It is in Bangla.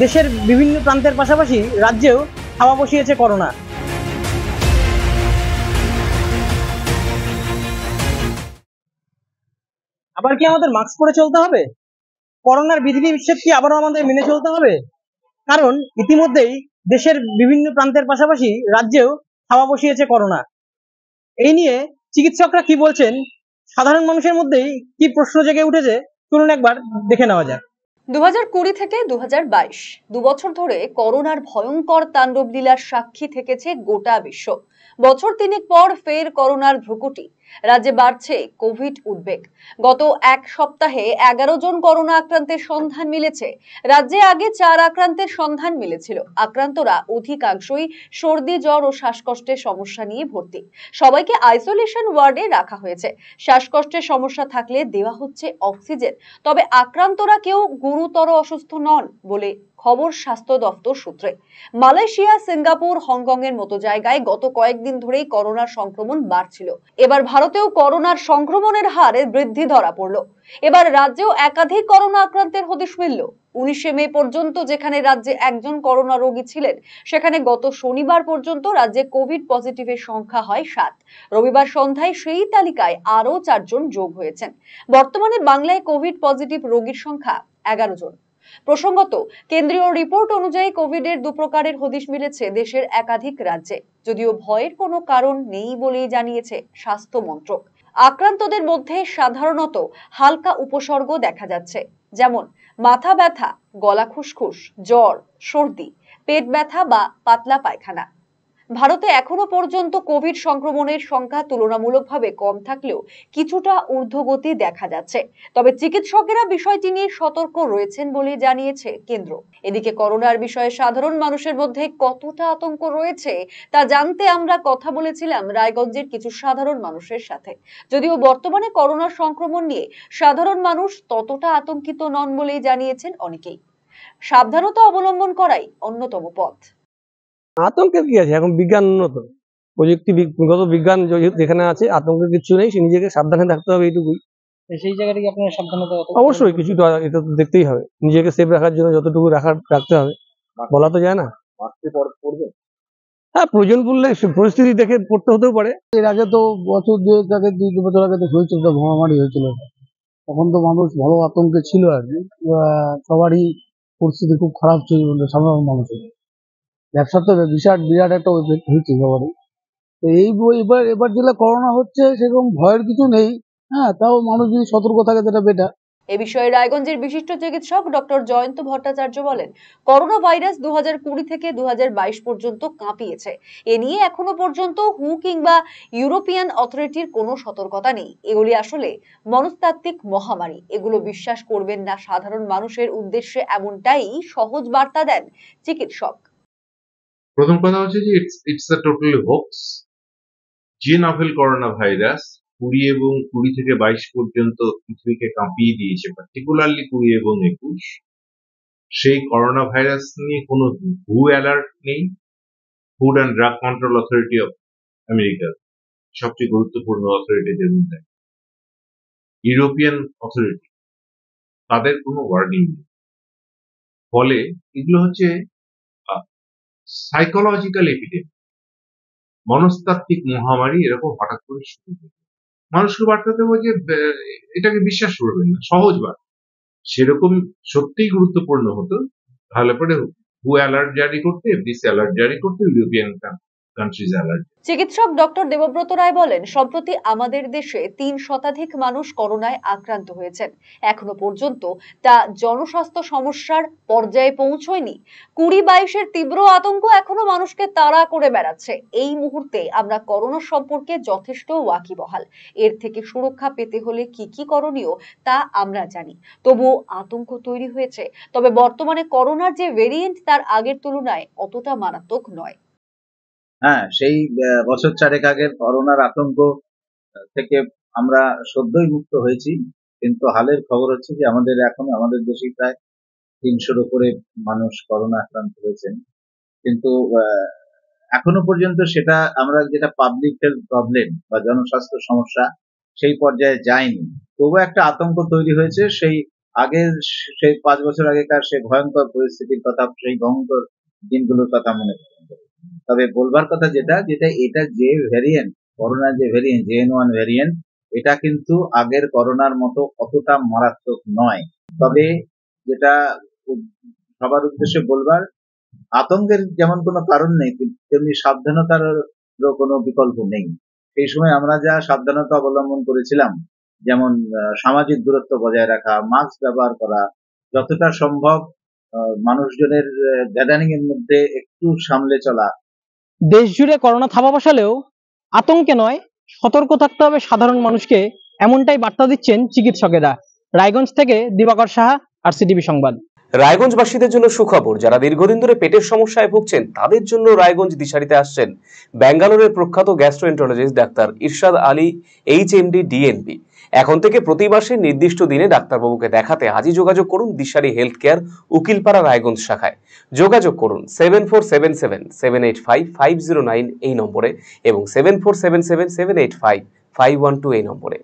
দেশের বিভিন্ন প্রান্তের পাশাপাশি রাজ্যেও হাওয়া বসিয়েছে করোনা। আবার কি আমাদের মাস্ক পরে চলতে হবে? করোনার বিধিনিষেধ কি আবারও আমাদের মেনে চলতে হবে? কারণ ইতিমধ্যেই দেশের বিভিন্ন প্রান্তের পাশাপাশি রাজ্যেও হাওয়া বসিয়েছে করোনা। এই নিয়ে চিকিৎসকরা কি বলছেন, সাধারণ মানুষের মধ্যেই কি প্রশ্ন জেগে উঠেছে, চলুন একবার দেখে নেওয়া যাক। 2020 থেকে 2022 দুবছর ধরে করোনার ভয়ঙ্কর তাণ্ডব লীলার সাক্ষী থেকেছে গোটা বিশ্ব। বছর তিনেক পর ফের করোনার ভ্রুকুটি। রাজ্যে বাড়ছে কোভিড উদ্বেগ। গত এক সপ্তাহে 11 জন করোনা আক্রান্তের সন্ধান মিলেছে। রাজ্যে আগে 4 আক্রান্তের সন্ধান মিলেছিল। আক্রান্তরা অধিকাংশই সর্দি, জ্বর ও শ্বাসকষ্টের সমস্যা নিয়ে ভর্তি। সবাইকে আইসোলেশন ওয়ার্ডে রাখা হয়েছে। শ্বাসকষ্টের সমস্যা থাকলে দেওয়া হচ্ছে অক্সিজেন। তবে আক্রান্তরা কেউ গুরুতর অসুস্থ নন বলে খবর স্বাস্থ্য দপ্তর সূত্রে। মালয়েশিয়া, সিঙ্গাপুর, হংকং এর মতো জায়গায় গত কয়েকদিন ধরেই করোনার সংক্রমণ বাড়ছিল। এবার ভারতেও করোনার সংক্রমণের হারে বৃদ্ধি ধরা পড়ল। এবার রাজ্যেও একাধিক করোনা আক্রান্তের হদিশ মিলল। 19শে মে পর্যন্ত যেখানে রাজ্যে একজন করোনা রোগী ছিলেন, সেখানে গত শনিবার পর্যন্ত রাজ্যে কোভিড পজিটিভের সংখ্যা হয় 7। রবিবার সন্ধ্যায় সেই তালিকায় আরও 4 জন যোগ হয়েছেন। বর্তমানে বাংলায় কোভিড পজিটিভ রোগীর সংখ্যা 11 জন। প্রসঙ্গত, কেন্দ্রীয় রিপোর্ট অনুযায়ী কোভিডের 2 প্রকারের হদিশ মিলেছে দেশের একাধিক রাজ্যে, যদিও ভয়ের কোনো কারণ নেই বলেই জানিয়েছে স্বাস্থ্য মন্ত্রক। আক্রান্তদের মধ্যে সাধারণত হালকা উপসর্গ দেখা যাচ্ছে, যেমন মাথা ব্যথা, গলা খুসখুস, জ্বর, সর্দি, পেট ব্যথা বা পাতলা পায়খানা। ভারতে এখনো পর্যন্ত কোভিড সংক্রমণের সংখ্যা তুলনামূলকভাবে কম থাকলেও কিছুটা ঊর্ধ্বগতি দেখা যাচ্ছে। তবে চিকিৎসকেরা বিষয়টি নিয়ে সতর্ক রয়েছেন বলে জানিয়েছে কেন্দ্র। এদিকে করোনার বিষয়ে সাধারণ মানুষের মধ্যে কতটা আতঙ্ক রয়েছে তা জানতে আমরা কথা বলেছিলাম রায়গঞ্জের কিছু সাধারণ মানুষের সাথে। যদিও বর্তমানে করোনার সংক্রমণ নিয়ে সাধারণ মানুষ ততটা আতঙ্কিত নন বলেই জানিয়েছেন অনেকেই। সাবধানতা অবলম্বন করাই অন্যতম পথ। আতঙ্কের কি আছে, এখন বিজ্ঞান উন্নত, প্রযুক্তিগত বিজ্ঞান যেখানে আছে, আতঙ্কের কিছু নেই। নিজেকে সাবধানে থাকতে হবে, এইটুকুই। সেই জায়গা থেকে আপনার সাবধানতা অবশ্যই কিছুটা এটা তো দেখতেই হবে, নিজেকে সেফ রাখার জন্য যতটুকু রাখতে হবে, বলা তো যায় না। হ্যাঁ, প্রয়োজন পড়লে পরিস্থিতি দেখে পড়তে হতেও পারে। এর আগে তো বছর 2 বছর আগে তো হয়েছিল, তো মহামারী হয়েছিল, তখন তো মানুষ ভালো আতঙ্কে ছিল আর কি। সবারই পরিস্থিতি খুব খারাপ ছিল সাধারণ মানুষের। ব্যবসার তো বিরাট একটা এফেক্ট হয়েছে সবারই। তো এবার এবার যেটা করোনা হচ্ছে সেরকম ভয়ের কিছু নেই। হ্যাঁ, তাও মানুষ যদি সতর্ক থাকে সেটা বেটার। এ বিষয়ে রায়গঞ্জের বিশিষ্ট চিকিৎসক ডক্টর জয়ন্ত ভট্টাচার্য বলেন, করোনা ভাইরাস 2020 থেকে 2022 পর্যন্ত কাঁপিয়েছে। এ নিয়ে এখনো পর্যন্ত হু কিংবা ইউরোপিয়ান অথরিটির কোনো সতর্কতা নেই। এগুলি আসলে মনস্তাত্ত্বিক মহামারী। এগুলো বিশ্বাস করবেন না সাধারণ মানুষের উদ্দেশ্যে, এমনটাই সহজ বার্তা দেন চিকিৎসক। প্রথম কথা হচ্ছে যে ইটস আ টোটালি হোক্স। যে নভেল করোনা ভাইরাস 20 এবং 20 থেকে 22 পর্যন্ত পৃথিবীকে কাঁপিয়ে দিয়েছে, পার্টিকুলারলি 20 এবং 21, সেই করোনা ভাইরাস নিয়ে কোনো হু অ্যালার্ট নেই। Food and drug control authority of America, সবচেয়ে গুরুত্বপূর্ণ অথরিটিদের মধ্যে, ইউরোপিয়ান অথরিটি, তাদের কোনো ওয়ার্নিং নেই। ফলে এগুলো হচ্ছে সাইকোলজিক্যাল এপিডেমিক, মনস্তাত্ত্বিক মহামারী। এরকম হঠাৎ করে শুরু হয়, মানুষকে বার্তা দেবো যে এটাকে বিশ্বাস করবেন না, সহজ বার্তা। সেরকম সত্যিই গুরুত্বপূর্ণ হতো, তাহলে পরে হু অ্যালার্ট জারি করতে, এফডিসি অ্যালার্ট জারি করতে, ইউরোপিয়ান কান্ট্রিজ অ্যালার্ট। চিকিৎসক ডক্টর দেবব্রত রায় বলেন, সম্প্রতি আমাদের দেশে 3 শতাধিক মানুষ করোনায় আক্রান্ত হয়েছেন। এখনো পর্যন্ত তা জনস্বাস্থ্য সমস্যার পর্যায়ে পৌঁছয়নি। 20-22-এর তীব্র আতঙ্ক এখনো মানুষকে তাড়া করে বেড়াচ্ছে। এই মুহূর্তে আমরা করোনা সম্পর্কে যথেষ্ট ওয়াকিবহাল। এর থেকে সুরক্ষা পেতে হলে কি কি করণীয় তা আমরা জানি। তবুও আতঙ্ক তৈরি হয়েছে। তবে বর্তমানে করোনার যে ভেরিয়েন্ট তার আগের তুলনায় অতটা মারাত্মক নয়। হ্যাঁ, সেই বছর 4 আগের করোনার আতঙ্ক থেকে আমরা সদ্যই মুক্ত হয়েছি, কিন্তু হালের খবর হচ্ছে যে আমাদের দেশে প্রায় 300-র উপরে মানুষ করোনা আক্রান্ত হয়েছেন। কিন্তু এখনো পর্যন্ত সেটা আমরা যেটা পাবলিক হেলথ প্রবলেম বা জনস্বাস্থ্য সমস্যা সেই পর্যায়ে যায়নি। তবুও একটা আতঙ্ক তৈরি হয়েছে। সেই আগের সেই 5 বছর আগেকার সেই ভয়ঙ্কর পরিস্থিতির কথা, সেই ভয়ঙ্কর দিনগুলোর কথা মনে পড়ে। তবে বলবার কথা যেটা এটা যে ভ্যারিয়েন্ট, করোনার যে ভ্যারিয়েন্ট JN1 ভ্যারিয়েন্ট, এটা কিন্তু আগের করোনার মতো অতটা মারাত্মক নয়। তবে যেটা সবার উদ্দেশ্যে বলবার, আতঙ্কের যেমন কোনো কারণ নেই, তেমনি সাবধানতারও কোনো বিকল্প নেই। সেই সময় আমরা যা সাবধানতা অবলম্বন করেছিলাম, যেমন সামাজিক দূরত্ব বজায় রাখা, মাস্ক ব্যবহার করা, যতটা সম্ভব মানুষজনের গ্যাদারিং এর মধ্যে একটু সামলে চলা। দেশ জুড়ে করোনা থাবা বসালেও আতঙ্কে নয়, সতর্ক থাকতে হবে সাধারণ মানুষকে, এমনটাই বার্তা দিচ্ছেন চিকিৎসকেরা। রায়গঞ্জ থেকে দিবাকর সাহা, RCTV সংবাদ। রায়গঞ্জবাসীদের জন্য সুখবর, যারা দীর্ঘদিন ধরে পেটের সমস্যায় ভুগছেন তাদের জন্য রায়গঞ্জ দিশারিতে আসছেন ব্যাঙ্গালোরের প্রখ্যাত গ্যাস্ট্রোএন্টারোলজিস্ট ডাক্তার ইরশাদ আলী HMD DNB। এখন থেকে প্রতি মাসে নির্দিষ্ট দিনে ডাক্তারবাবুকে দেখাতে আজই যোগাযোগ করুন দিশারি হেলথ কেয়ার, উকিলপাড়া, রায়গঞ্জ শাখায়। যোগাযোগ করুন 7477785509 এই নম্বরে এবং 7477785512 এই নম্বরে।